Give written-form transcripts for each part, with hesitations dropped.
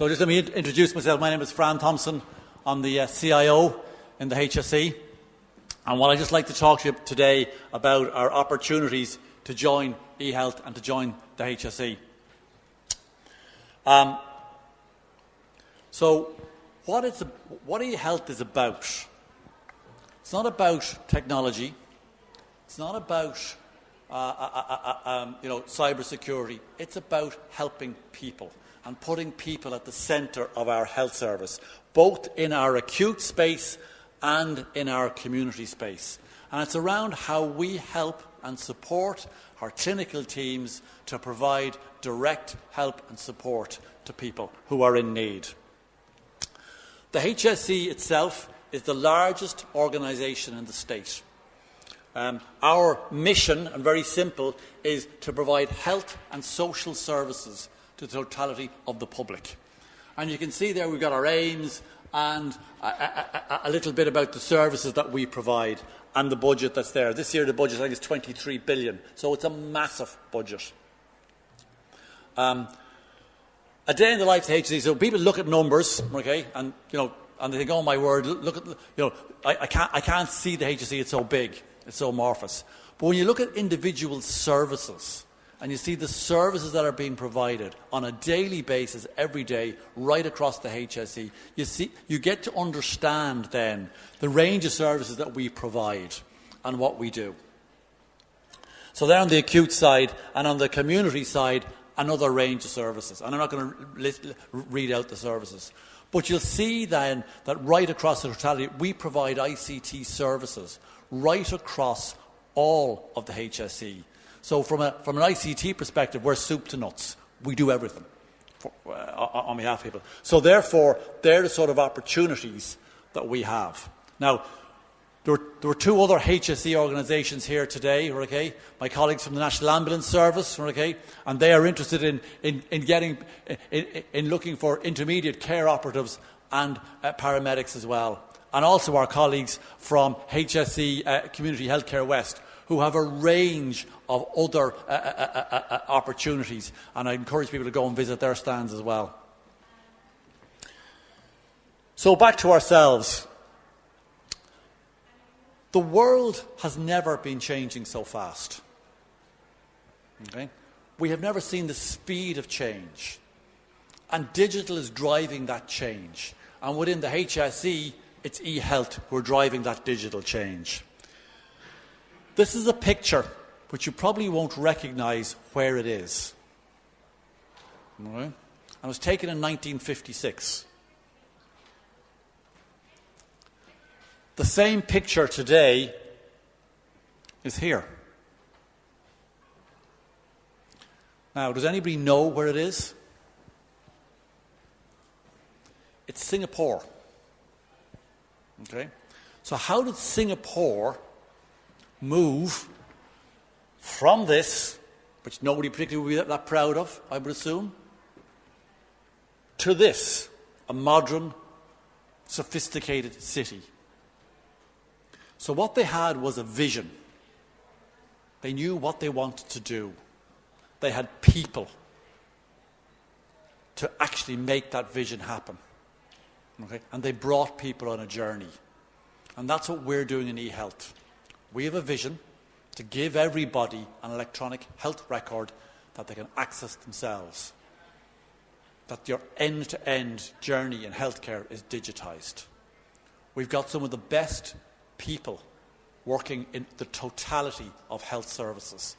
So just let me introduce myself. My name is Fran Thompson. I'm the CIO in the HSE. And what I'd just like to talk to you today about are opportunities to join eHealth and to join the HSE. So what eHealth is about, it's not about technology. It's not about cyber security. It's about helping people and putting people at the centre of our health service, both in our acute space and in our community space. And it's around how we help and support our clinical teams to provide direct help and support to people who are in need. The HSE itself is the largest organisation in the state. Our mission, and very simple, is to provide health and social services to the totality of the public. And you can see there we've got our aims and a little bit about the services that we provide and the budget that's there. This year the budget, I think, is 23 billion, so it's a massive budget. A day in the life of the HSE, so people look at numbers, okay, and and they think, oh my word, look at, I can't see the HSE, it's so big, it's so amorphous. But when you look at individual services, and you see the services that are being provided on a daily basis, every day, right across the HSE, you get to understand then the range of services that we provide and what we do. So there on the acute side and on the community side, another range of services. And I'm not going to read out the services. But you'll see then that right across the totality, we provide ICT services right across all of the HSE. So from an ICT perspective, we're soup to nuts. We do everything on behalf of people. So therefore, they're the sort of opportunities that we have. Now, there were two other HSE organisations here today, okay? My colleagues from the National Ambulance Service, okay? And they are interested in looking for intermediate care operatives and paramedics as well. And also our colleagues from HSE Community Healthcare West, who have a range of other opportunities, and I encourage people to go and visit their stands as well. So back to ourselves. The world has never been changing so fast. Okay? We have never seen the speed of change, and digital is driving that change. And within the HSE, it's eHealth who are driving that digital change. This is a picture which you probably won't recognise where it is. Right? And it was taken in 1956. The same picture today is here. Now, does anybody know where it is? It's Singapore. Okay? So how did Singapore move from this, which nobody particularly would be that proud of, I would assume, to this, a modern, sophisticated city? So what they had was a vision. They knew what they wanted to do. They had people to actually make that vision happen. Okay? And they brought people on a journey. And that's what we're doing in eHealth. We have a vision to give everybody an electronic health record that they can access themselves. That your end-to-end journey in healthcare is digitised. We've got some of the best people working in the totality of health services.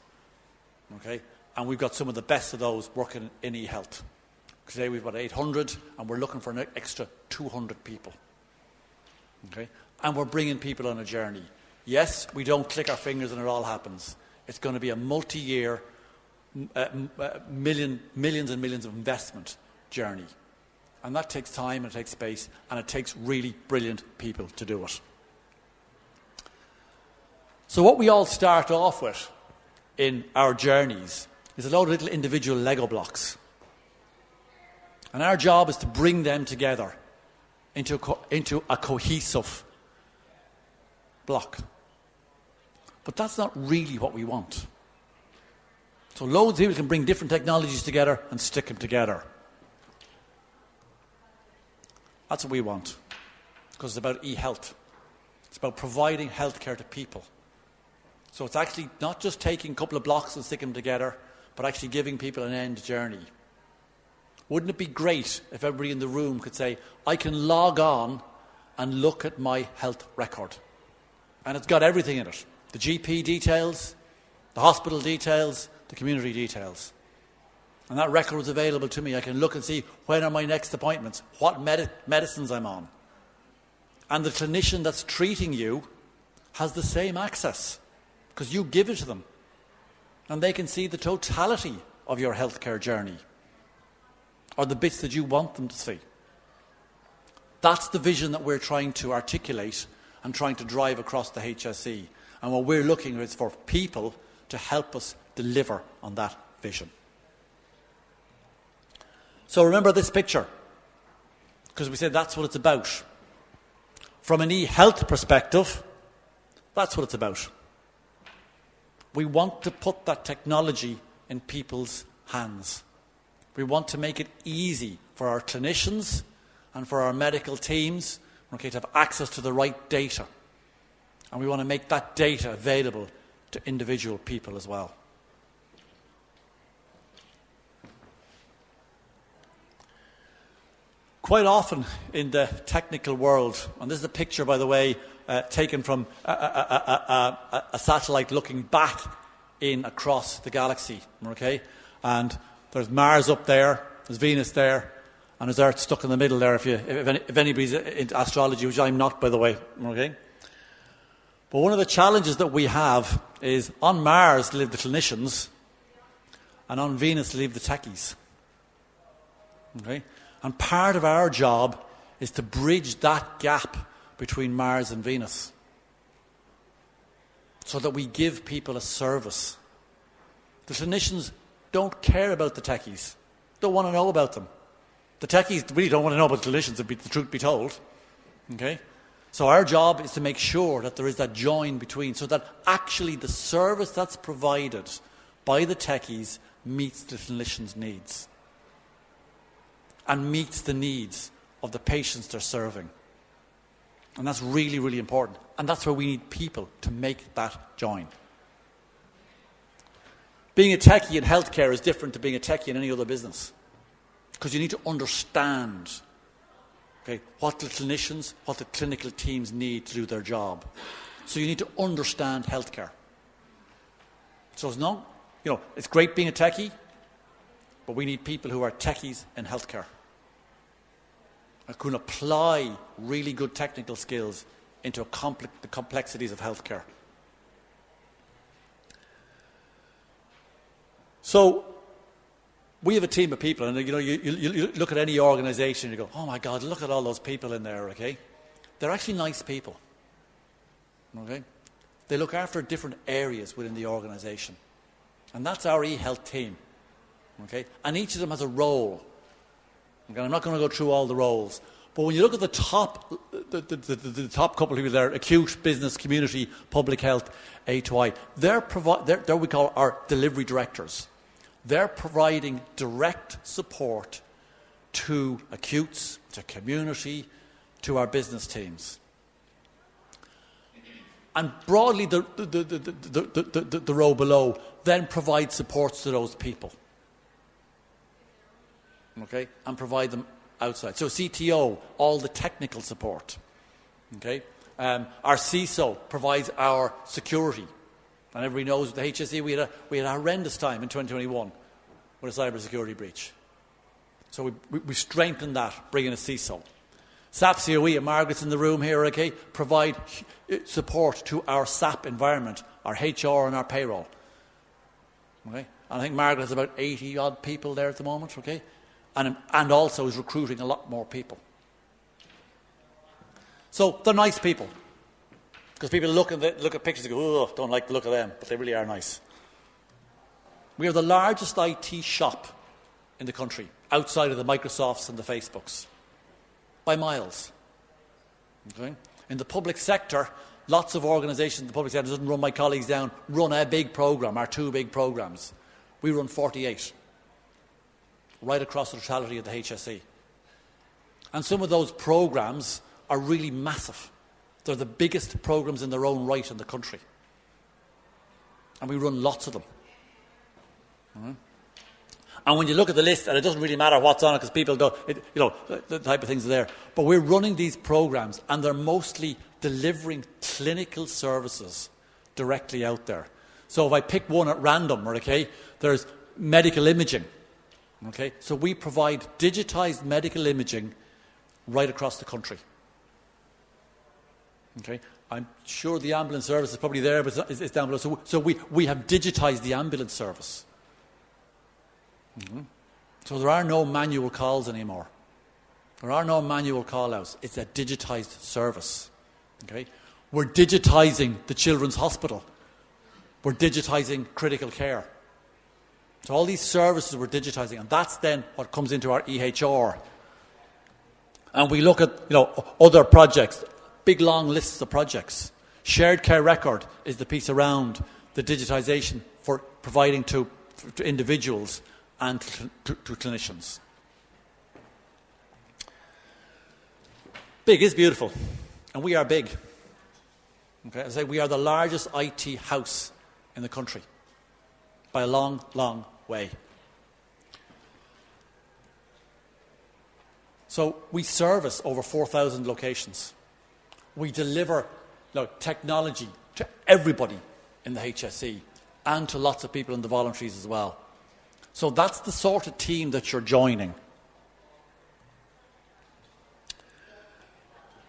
Okay? And we've got some of the best of those working in eHealth. Today we've got 800 and we're looking for an extra 200 people. Okay? And we're bringing people on a journey. Yes, we don't click our fingers and it all happens. It's going to be a multi-year, millions and millions of investment journey. And that takes time, and it takes space, and it takes really brilliant people to do it. So what we all start off with in our journeys is a load of little individual Lego blocks. And our job is to bring them together into a cohesive block. But that's not really what we want. So loads of people can bring different technologies together and stick them together. That's what we want, because it's about eHealth. It's about providing healthcare to people. So it's actually not just taking a couple of blocks and sticking them together, but actually giving people an end journey. Wouldn't it be great if everybody in the room could say, I can log on and look at my health record? And it's got everything in it. The GP details, the hospital details, the community details. And that record is available to me. I can look and see when are my next appointments, what medicines I'm on. And the clinician that's treating you has the same access, because you give it to them. And they can see the totality of your healthcare journey, or the bits that you want them to see. That's the vision that we're trying to articulate and trying to drive across the HSE. And what we're looking at is for people to help us deliver on that vision. So remember this picture, because we said that's what it's about. From an eHealth perspective, that's what it's about. We want to put that technology in people's hands. We want to make it easy for our clinicians and for our medical teams, to have access to the right data. And we want to make that data available to individual people as well. Quite often in the technical world, and this is a picture, by the way, taken from a satellite looking back in across the galaxy, okay? And there's Mars up there, there's Venus there, and there's Earth stuck in the middle there, if anybody's into astrology, which I'm not, by the way, okay? But one of the challenges that we have is on Mars live the clinicians, and on Venus live the techies, okay? And part of our job is to bridge that gap between Mars and Venus, so that we give people a service. The clinicians don't care about the techies, don't want to know about them. The techies really don't want to know about the clinicians, if the truth be told. Okay? So our job is to make sure that there is that join between, so that actually the service that's provided by the techies meets the clinicians' needs and meets the needs of the patients they're serving. And that's really, really important. And that's where we need people to make that join. Being a techie in healthcare is different to being a techie in any other business, because you need to understand, okay, what the clinicians, what the clinical teams need to do their job. So you need to understand healthcare. So it's not, it's great being a techie, but we need people who are techies in healthcare and can apply really good technical skills into the complexities of healthcare. So we have a team of people, and you look at any organisation and you go, oh my God, look at all those people in there, okay? They're actually nice people, okay? They look after different areas within the organisation. And that's our eHealth team, okay? And each of them has a role. Okay? I'm not going to go through all the roles. But when you look at the top couple of people there, acute, business, community, public health, A2I, they're we call our delivery directors. They're providing direct support to acutes, to community, to our business teams. And broadly, the row below then provides supports to those people. Okay? And provide them outside. So CTO, all the technical support. Okay? Our CISO provides our security. And everybody knows with the HSE we had a horrendous time in 2021 with a cybersecurity breach. So we strengthened that, bringing a CISO. SAP COE, and Margaret's in the room here, okay, provide support to our SAP environment, our HR and our payroll. Okay? And I think Margaret has about 80-odd people there at the moment, okay? And also is recruiting a lot more people. So they're nice people. Because people look at pictures and go, oh, don't like the look of them, but they really are nice. We are the largest IT shop in the country, outside of the Microsofts and the Facebooks, by miles. Okay? In the public sector, lots of organisations in the public sector, doesn't run my colleagues down, run a big programme, our two big programmes. We run 48, right across the totality of the HSE. And some of those programs are really massive. They're the biggest programs in their own right in the country. And we run lots of them. And when you look at the list, and it doesn't really matter what's on it because people don't, the type of things are there. But we're running these programs, and they're mostly delivering clinical services directly out there. So if I pick one at random, okay, there's medical imaging. Okay, so we provide digitised medical imaging right across the country. Okay, I'm sure the ambulance service is probably there, but it's down below. So we have digitised the ambulance service. So there are no manual calls anymore. There are no manual call-outs. It's a digitised service. Okay, we're digitising the children's hospital. We're digitising critical care. So all these services we're digitising, and that's then what comes into our EHR. And we look at other projects, big long lists of projects. Shared care record is the piece around the digitisation for providing to individuals and to clinicians. Big is beautiful, and we are big. Okay, I say we are the largest IT house in the country by a long, long way. So we service over 4,000 locations. We deliver technology to everybody in the HSE and to lots of people in the voluntaries as well. So that's the sort of team that you're joining.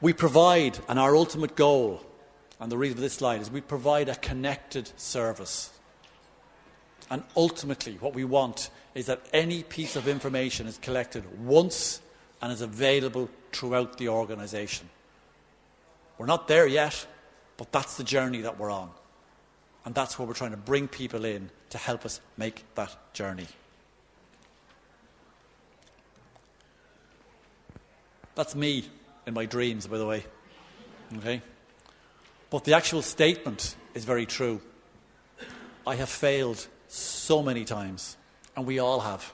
We provide, and our ultimate goal, and the reason for this slide is we provide a connected service. And ultimately what we want is that any piece of information is collected once and is available throughout the organisation. We're not there yet, but that's the journey that we're on. And that's where we're trying to bring people in to help us make that journey. That's me in my dreams, by the way. Okay? But the actual statement is very true. I have failed so many times, and we all have,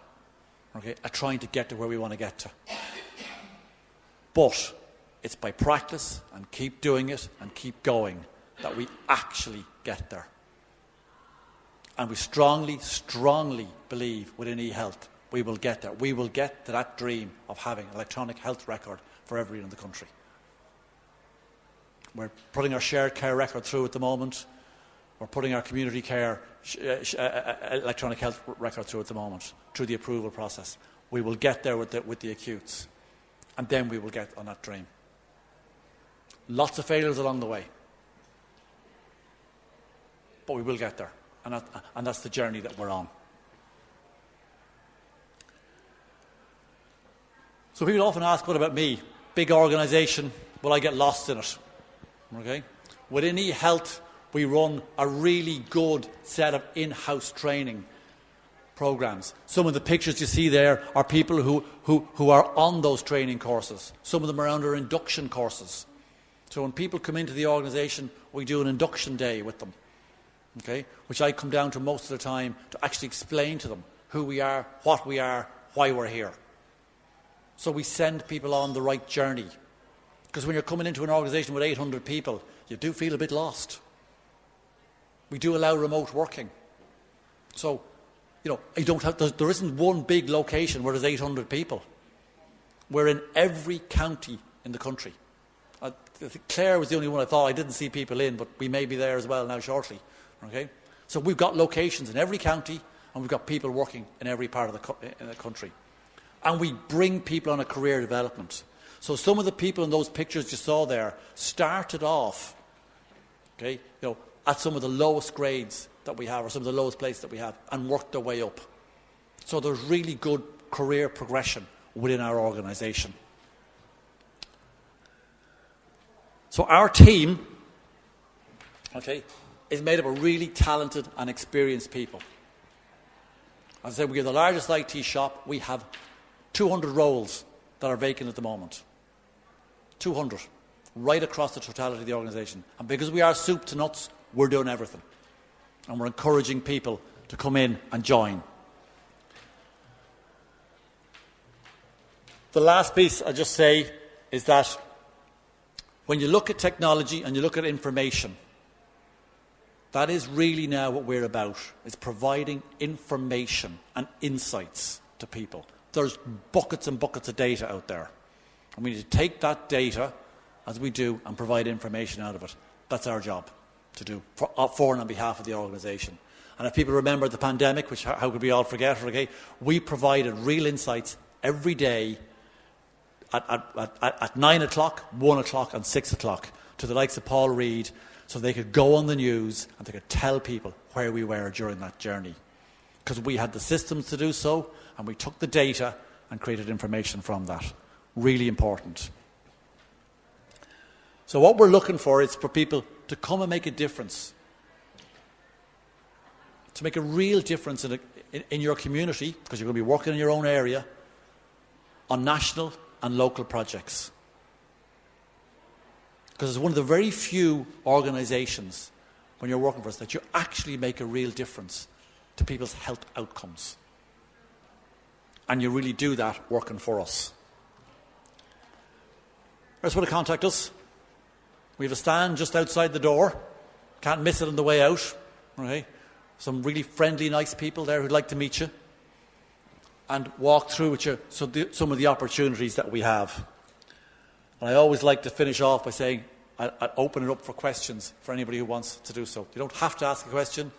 okay, at trying to get to where we want to get to. But it's by practice and keep doing it and keep going that we actually get there. And we strongly, strongly believe within eHealth we will get there. We will get to that dream of having an electronic health record for everyone in the country. We're putting our shared care record through at the moment. We're putting our community care electronic health record through at the moment, through the approval process. We will get there with the acutes. And then we will get on that dream. Lots of failures along the way. But we will get there. And that's the journey that we're on. So people often ask, what about me? Big organisation, will I get lost in it? Okay. Within eHealth, we run a really good set of in-house training programs. Some of the pictures you see there are people who are on those training courses. Some of them are under induction courses. So when people come into the organisation, we do an induction day with them, okay, which I come down to most of the time to actually explain to them who we are, what we are, why we're here. So we send people on the right journey. Because when you're coming into an organisation with 800 people, you do feel a bit lost. We do allow remote working. So, there isn't one big location where there's 800 people. We're in every county in the country. I think Clare was the only one I thought I didn't see people in, but we may be there as well now shortly. Okay? So we've got locations in every county, and we've got people working in every part of the country. And we bring people on a career development. So some of the people in those pictures you saw there started off, okay, at some of the lowest grades that we have, or some of the lowest places that we have, and worked their way up. So there's really good career progression within our organisation. So our team, okay, is made up of really talented and experienced people. As I said, we are the largest IT shop. We have 200 roles that are vacant at the moment. 200, right across the totality of the organisation. And because we are soup to nuts, we're doing everything. And we're encouraging people to come in and join. The last piece I'll just say is that when you look at technology and you look at information, that is really now what we're about, is providing information and insights to people. There's buckets and buckets of data out there. And we need to take that data, as we do, and provide information out of it. That's our job to do, for and on behalf of the organisation. And if people remember the pandemic, which how could we all forget, okay, we provided real insights every day at 9 o'clock, 1 o'clock and 6 o'clock to the likes of Paul Reid, so they could go on the news and they could tell people where we were during that journey. Because we had the systems to do so, and we took the data and created information from that. Really important. So what we're looking for is for people to come and make a difference. To make a real difference in your community, because you're going to be working in your own area, on national and local projects. Because it's one of the very few organisations, when you're working for us, that you actually make a real difference to people's health outcomes. And you really do that working for us. Here's where to contact us. We have a stand just outside the door. Can't miss it on the way out. Okay? Some really friendly, nice people there who'd like to meet you and walk through with you some of the opportunities that we have. And I always like to finish off by saying I'd open it up for questions for anybody who wants to do so. You don't have to ask a question,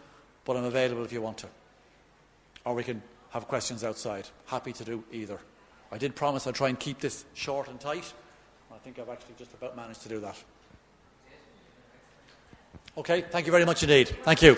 but I'm available if you want to. Or we can have questions outside. Happy to do either. I did promise I'd try and keep this short and tight. I think I've actually just about managed to do that. Okay, thank you very much indeed. Thank you.